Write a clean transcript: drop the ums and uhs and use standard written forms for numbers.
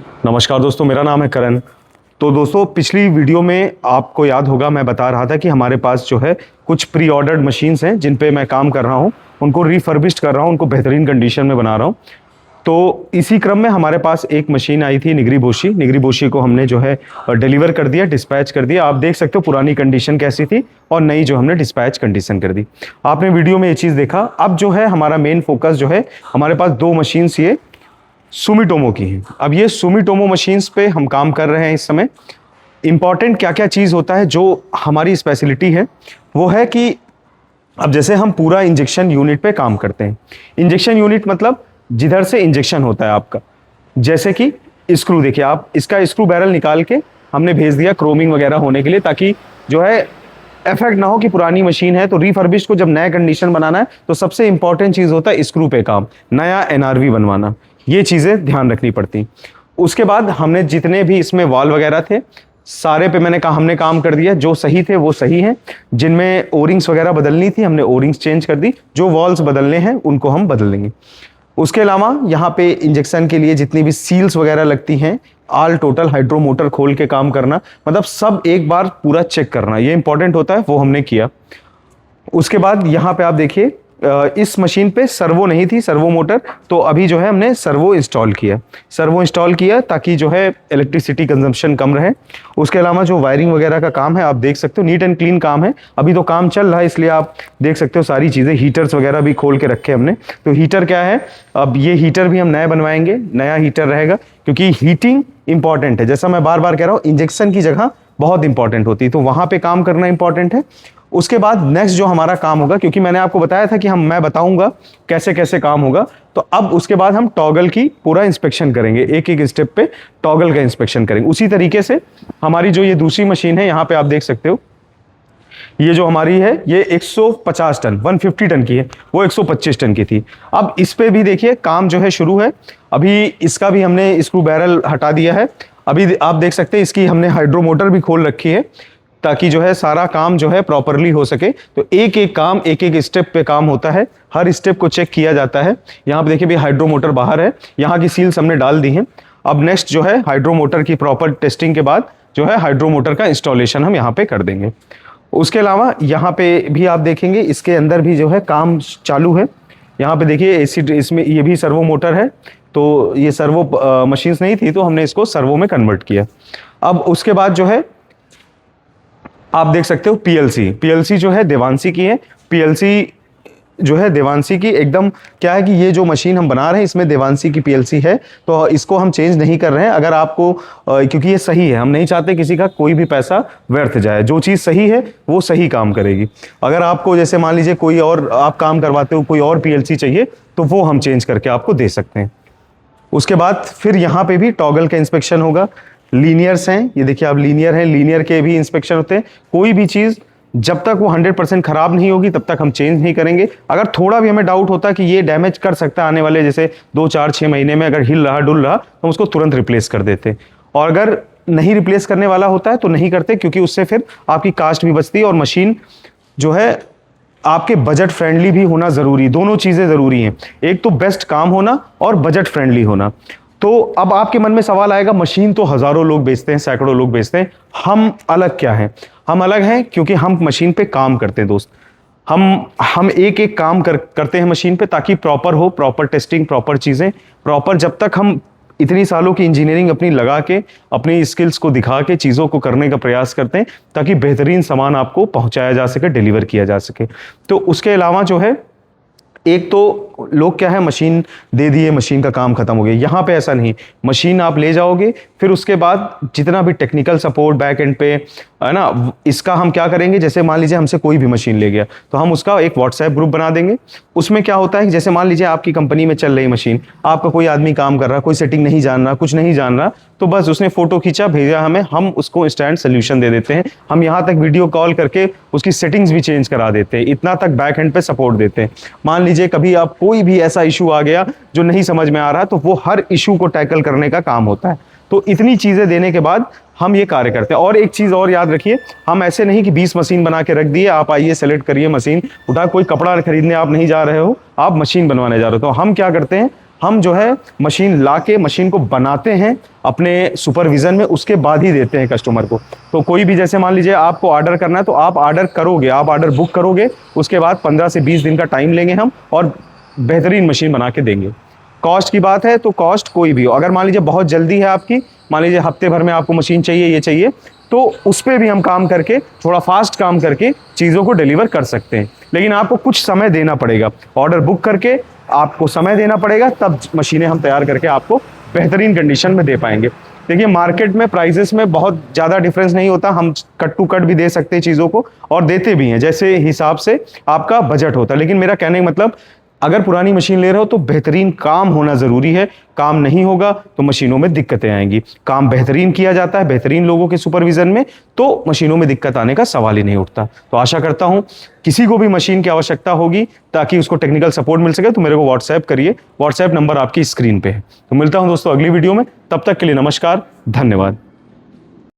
नमस्कार दोस्तों, मेरा नाम है करण। तो दोस्तों, पिछली वीडियो में आपको याद होगा मैं बता रहा था कि हमारे पास जो है कुछ प्री ऑर्डर्ड मशीन्स हैं जिन पे मैं काम कर रहा हूं, उनको रिफर्बिश्ड कर रहा हूं, उनको बेहतरीन कंडीशन में बना रहा हूं। तो इसी क्रम में हमारे पास एक मशीन आई थी निगरी बोशी को हमने जो है डिलीवर कर दिया, डिस्पैच कर दिया। आप देख सकते हो पुरानी कंडीशन कैसी थी और नई जो हमने डिस्पैच कंडीशन कर दी। आपने वीडियो में ये चीज़ देखा। अब जो है हमारा मेन फोकस जो है, हमारे पास दो मशीन्स ये सुमिटोमो की हैं। अब ये सुमिटोमो मशीन्स पे हम काम कर रहे हैं इस समय। इंपॉर्टेंट क्या क्या चीज़ होता है जो हमारी स्पेशलिटी है, वो है कि अब जैसे हम पूरा इंजेक्शन यूनिट पे काम करते हैं। इंजेक्शन यूनिट मतलब जिधर से इंजेक्शन होता है आपका, जैसे कि स्क्रू देखिए आप, इसका स्क्रू बैरल निकाल के हमने भेज दिया क्रोमिंग वगैरह होने के लिए, ताकि जो है इफेक्ट ना हो कि पुरानी मशीन है। तो रिफर्बिश्ड को जब नया कंडीशन बनाना है तो सबसे इंपॉर्टेंट चीज़ होता है स्क्रू पे काम, नया एनआरवी बनवाना। ये चीज़ें ध्यान रखनी पड़ती। उसके बाद हमने जितने भी इसमें वाल वगैरह थे सारे पे मैंने कहा हमने काम कर दिया। जो सही थे वो सही हैं, जिनमें ओरिंग्स वगैरह बदलनी थी हमने ओरिंग्स चेंज कर दी, जो वॉल्स बदलने हैं उनको हम बदल देंगे। उसके अलावा यहाँ पे इंजेक्शन के लिए जितनी भी सील्स वगैरह लगती हैं, ऑल टोटल हाइड्रो मोटर खोल के काम करना, मतलब सब एक बार पूरा चेक करना, ये इंपॉर्टेंट होता है, वो हमने किया। उसके बाद यहाँ पे आप देखिए इस मशीन पे सर्वो नहीं थी, सर्वो मोटर, तो अभी जो है हमने सर्वो इंस्टॉल किया ताकि जो है इलेक्ट्रिसिटी कंजम्पशन कम रहे। उसके अलावा जो वायरिंग वगैरह का काम है आप देख सकते हो, नीट एंड क्लीन काम है। अभी तो काम चल रहा है इसलिए आप देख सकते हो सारी चीज़ें, हीटर्स वगैरह भी खोल के रखे हमने। तो हीटर क्या है, अब ये हीटर भी हम नया बनवाएंगे, नया हीटर रहेगा, क्योंकि हीटिंग इंपॉर्टेंट है। जैसा मैं बार बार कह रहा हूँ, इंजेक्शन की जगह बहुत इंपॉर्टेंट होती है, तो वहाँ पे काम करना इंपॉर्टेंट है। उसके बाद नेक्स्ट जो हमारा काम होगा, क्योंकि मैंने आपको बताया था कि मैं बताऊंगा कैसे कैसे काम होगा, तो अब उसके बाद हम टॉगल की पूरा इंस्पेक्शन करेंगे, एक एक स्टेप पे टॉगल का इंस्पेक्शन करेंगे। उसी तरीके से हमारी जो ये दूसरी मशीन है, यहाँ पे आप देख सकते हो, ये जो हमारी है ये 150 टन 150 टन की है, वो 125 टन की थी। अब इस पे भी देखिए काम जो है शुरू है। अभी इसका भी हमने स्क्रू बैरल हटा दिया है। अभी आप देख सकते हैं इसकी हमने हाइड्रो मोटर भी खोल रखी है, ताकि जो है सारा काम जो है प्रॉपरली हो सके। तो एक एक काम, एक एक स्टेप पे काम होता है, हर स्टेप को चेक किया जाता है। यहाँ पे देखिए भी हाइड्रो मोटर बाहर है, यहाँ की सील्स हमने डाल दी हैं। अब नेक्स्ट जो है हाइड्रो मोटर की प्रॉपर टेस्टिंग के बाद जो है हाइड्रो मोटर का इंस्टॉलेशन हम यहाँ पे कर देंगे। उसके अलावा यहाँ पे भी आप देखेंगे इसके अंदर भी जो है काम चालू है। यहाँ पे देखिए एसी, इसमें ये भी सर्वो मोटर है, तो ये सर्वो मशीन्स नहीं थी तो हमने इसको सर्वो में कन्वर्ट किया। अब उसके बाद जो है आप देख सकते हो पीएलसी जो है देवांशी की है। पीएलसी जो है देवांशी की, एकदम क्या है कि ये जो मशीन हम बना रहे हैं इसमें देवांशी की पीएलसी है, तो इसको हम चेंज नहीं कर रहे हैं। अगर आपको क्योंकि ये सही है, हम नहीं चाहते किसी का कोई भी पैसा व्यर्थ जाए। जो चीज़ सही है वो सही काम करेगी। अगर आपको जैसे मान लीजिए कोई और आप काम करवाते हो, कोई और पीएलसी चाहिए, तो वो हम चेंज करके आपको दे सकते हैं। उसके बाद फिर यहाँ पे भी टॉगल का इंस्पेक्शन होगा। लीनियर्स हैं, ये देखिए आप लीनियर हैं, लीनियर के भी इंस्पेक्शन होते हैं। कोई भी चीज़ जब तक वो 100% खराब नहीं होगी तब तक हम चेंज नहीं करेंगे। अगर थोड़ा भी हमें डाउट होता है कि ये डैमेज कर सकता है आने वाले जैसे 2 4 6 महीने में, अगर हिल रहा डुल रहा, तो हम उसको तुरंत रिप्लेस कर देते हैं। और अगर नहीं रिप्लेस करने वाला होता है तो नहीं करते, क्योंकि उससे फिर आपकी कास्ट भी बचती है और मशीन जो है आपके बजट फ्रेंडली भी होना ज़रूरी। दोनों चीज़ें ज़रूरी हैं, एक तो बेस्ट काम होना और बजट फ्रेंडली होना। तो अब आपके मन में सवाल आएगा, मशीन तो हज़ारों लोग बेचते हैं, सैकड़ों लोग बेचते हैं, हम अलग क्या हैं? हम अलग हैं क्योंकि हम मशीन पे काम करते हैं दोस्त। हम एक एक काम करते हैं मशीन पे, ताकि प्रॉपर हो, प्रॉपर टेस्टिंग, प्रॉपर चीज़ें प्रॉपर। जब तक हम इतनी सालों की इंजीनियरिंग अपनी लगा के, अपनी स्किल्स को दिखा के चीज़ों को करने का प्रयास करते हैं, ताकि बेहतरीन सामान आपको पहुंचाया जा सके, डिलीवर किया जा सके। तो उसके अलावा जो है, एक तो लोग क्या है, मशीन दे दिए, मशीन का काम खत्म हो गया। यहाँ पे ऐसा नहीं, मशीन आप ले जाओगे, फिर उसके बाद जितना भी टेक्निकल सपोर्ट बैक एंड पे है ना, इसका हम क्या करेंगे, जैसे मान लीजिए हमसे कोई भी मशीन ले गया, तो हम उसका एक व्हाट्सएप ग्रुप बना देंगे। उसमें क्या होता है कि जैसे मान लीजिए आपकी कंपनी में चल रही मशीन, आपका कोई आदमी काम कर रहा, कोई सेटिंग नहीं जान रहा, कुछ नहीं जान रहा, तो बस उसने फोटो खींचा, भेजा हमें, हम उसको इंस्टेंट सोल्यूशन दे देते हैं। हम यहाँ तक वीडियो कॉल करके उसकी सेटिंग्स भी चेंज करा देते हैं, इतना तक बैक एंड पे सपोर्ट देते हैं। मान लीजिए कभी आप कोई भी ऐसा इशू आ गया जो नहीं समझ में आ रहा, तो वो हर इशू को टैकल करने का काम होता है। तो इतनी चीज़ें देने के बाद हम ये कार्य करते हैं। और एक चीज़ और याद रखिए, हम ऐसे नहीं कि 20 मशीन बना के रख दिए, आप आइए सेलेक्ट करिए मशीन उठा, कोई कपड़ा खरीदने आप नहीं जा रहे हो, आप मशीन बनवाने जा रहे हो। तो हम क्या करते हैं, हम जो है मशीन ला के मशीन को बनाते हैं अपने सुपरविजन में, उसके बाद ही देते हैं कस्टमर को। तो कोई भी जैसे मान लीजिए आपको ऑर्डर करना है तो आप ऑर्डर करोगे, आप ऑर्डर बुक करोगे, उसके बाद 15 से 20 दिन का टाइम लेंगे हम और बेहतरीन मशीन बना के देंगे। कॉस्ट की बात है तो कॉस्ट कोई भी हो, अगर मान लीजिए बहुत जल्दी है आपकी, मान लीजिए हफ्ते भर में आपको मशीन चाहिए, ये चाहिए, तो उस पर भी हम काम करके थोड़ा फास्ट काम करके चीज़ों को डिलीवर कर सकते हैं। लेकिन आपको कुछ समय देना पड़ेगा, ऑर्डर बुक करके आपको समय देना पड़ेगा, तब मशीनें हम तैयार करके आपको बेहतरीन कंडीशन में दे पाएंगे। देखिए मार्केट में प्राइसेस में बहुत ज़्यादा डिफरेंस नहीं होता, हम कट टू कट भी दे सकते हैं चीज़ों को और देते भी हैं जैसे हिसाब से आपका बजट होता है। लेकिन मेरा कहने का मतलब, अगर पुरानी मशीन ले रहे हो तो बेहतरीन काम होना ज़रूरी है, काम नहीं होगा तो मशीनों में दिक्कतें आएंगी। काम बेहतरीन किया जाता है बेहतरीन लोगों के सुपरविजन में, तो मशीनों में दिक्कत आने का सवाल ही नहीं उठता। तो आशा करता हूं किसी को भी मशीन की आवश्यकता होगी ताकि उसको टेक्निकल सपोर्ट मिल सके तो मेरे को व्हाट्सएप करिए, व्हाट्सएप नंबर आपकी स्क्रीन पे है। तो मिलता हूं दोस्तों अगली वीडियो में, तब तक के लिए नमस्कार, धन्यवाद।